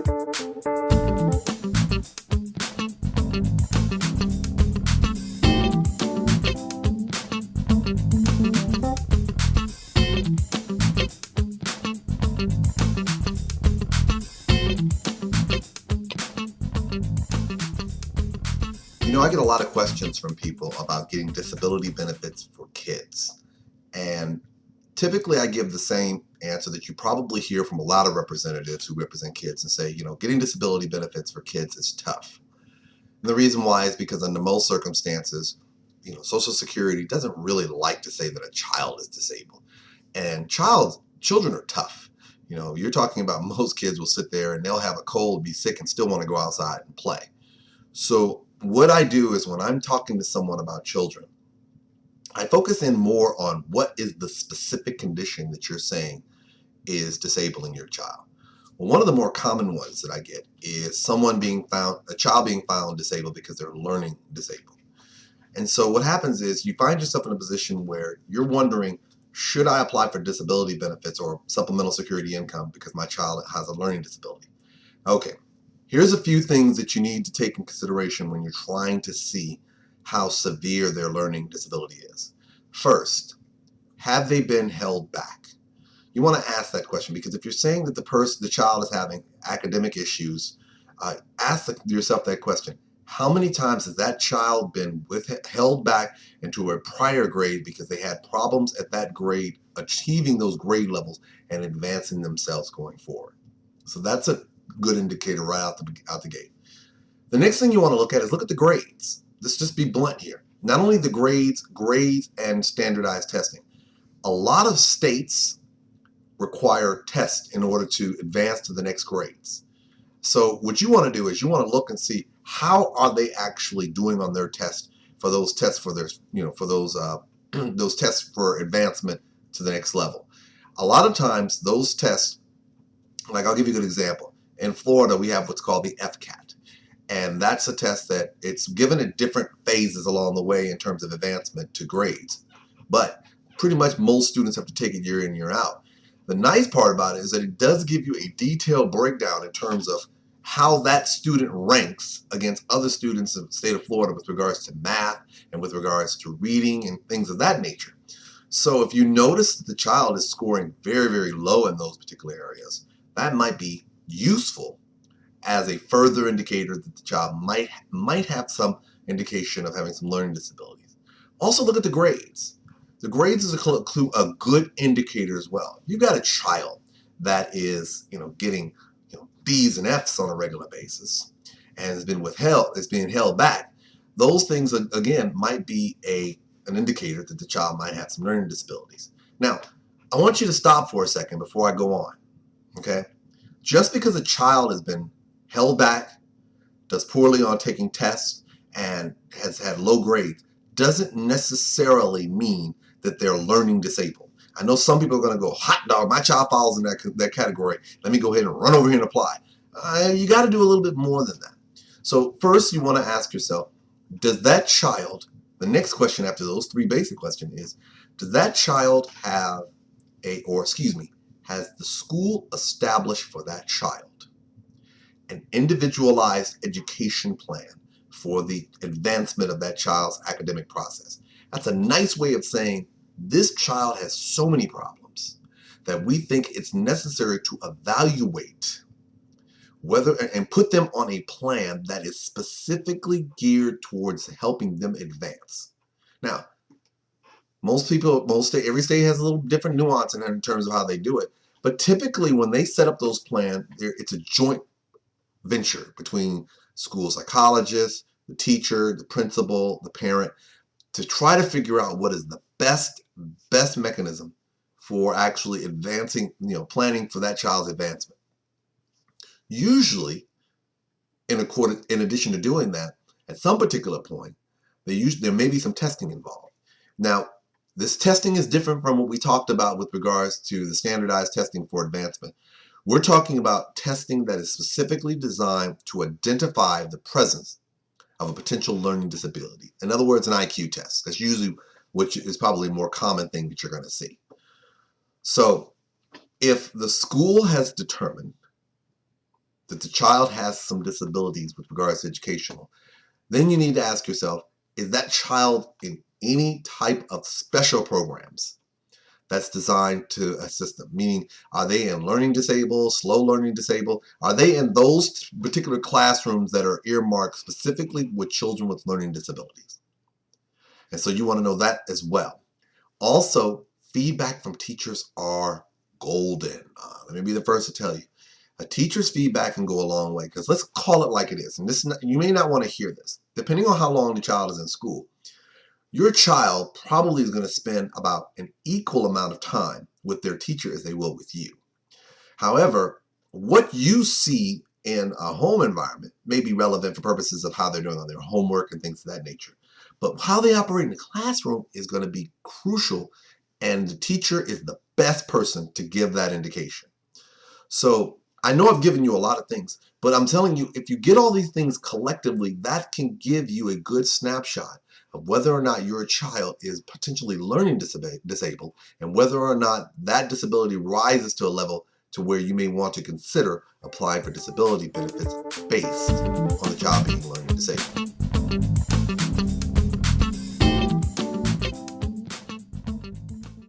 You know, I get a lot of questions from people about getting disability benefits for kids. And typically I give the same answer that you probably hear from a lot of representatives who represent kids and say, getting disability benefits for kids is tough. And the reason why is because under most circumstances, Social Security doesn't really like to say that a child is disabled. And children are tough. You're talking about most kids will sit there and they'll have a cold, be sick, and still want to go outside and play. So what I do is when I'm talking to someone about children, I focus in more on what is the specific condition that you're saying is disabling your child. Well, one of the more common ones that I get is a child being found disabled because they're learning disabled. And so what happens is you find yourself in a position where you're wondering, should I apply for disability benefits or supplemental security income because my child has a learning disability? Okay, here's a few things that you need to take in consideration when you're trying to see how severe their learning disability is. First, have they been held back? You want to ask that question because if you're saying that the child is having academic issues, ask yourself that question. How many times has that child been held back into a prior grade because they had problems at that grade, achieving those grade levels and advancing themselves going forward? So that's a good indicator right out the gate. The next thing you want to look at is look at the grades. Let's just be blunt here. Not only the grades and standardized testing. A lot of states require tests in order to advance to the next grades. So what you want to do is you want to look and see how are they actually doing on their test for those tests for their for those those tests for advancement to the next level. A lot of times those tests, like I'll give you a good example. In Florida, we have what's called the FCAT. And that's a test that it's given at different phases along the way in terms of advancement to grades. But pretty much most students have to take it year in, year out. The nice part about it is that it does give you a detailed breakdown in terms of how that student ranks against other students in the state of Florida with regards to math and with regards to reading and things of that nature. So if you notice that the child is scoring very, very low in those particular areas, that might be useful as a further indicator that the child might have some indication of having some learning disabilities. Also look at the grades. The grades is a good indicator as well. If you've got a child that is getting B's and F's on a regular basis and is being held back, those things again might be an indicator that the child might have some learning disabilities. Now, I want you to stop for a second before I go on. Okay? Just because a child has been held back, does poorly on taking tests, and has had low grades, doesn't necessarily mean that they're learning disabled. I know some people are going to go, hot dog, my child falls in that category. Let me go ahead and run over here and apply. You got to do a little bit more than that. So first you want to ask yourself, does that child, the next question after those three basic questions is, does that child have has the school established for that child an individualized education plan for the advancement of that child's academic process? That's a nice way of saying this child has so many problems that we think it's necessary to evaluate whether and put them on a plan that is specifically geared towards helping them advance. Now, every state has a little different nuance in terms of how they do it, but typically when they set up those plans, it's a joint venture between school psychologists, the teacher, the principal, the parent, to try to figure out what is the best mechanism for actually advancing, planning for that child's advancement. Usually, in addition to doing that, at some particular point, there may be some testing involved. Now, this testing is different from what we talked about with regards to the standardized testing for advancement. We're talking about testing that is specifically designed to identify the presence of a potential learning disability. In other words, an IQ test. That's usually, which is probably a more common thing that you're going to see. So if the school has determined that the child has some disabilities with regards to educational, then you need to ask yourself, is that child in any type of special programs that's designed to assist them? Meaning, are they in learning disabled, slow learning disabled? Are they in those particular classrooms that are earmarked specifically with children with learning disabilities? And so you want to know that as well. Also, feedback from teachers are golden. Let me be the first to tell you. A teacher's feedback can go a long way, because let's call it like it is. And this, you may not want to hear this. Depending on how long the child is in school, your child probably is going to spend about an equal amount of time with their teacher as they will with you. However, what you see in a home environment may be relevant for purposes of how they're doing on their homework and things of that nature. But how they operate in the classroom is going to be crucial, and the teacher is the best person to give that indication. So I know I've given you a lot of things, but I'm telling you, if you get all these things collectively, that can give you a good snapshot of whether or not your child is potentially learning disabled, and whether or not that disability rises to a level to where you may want to consider applying for disability benefits based on the job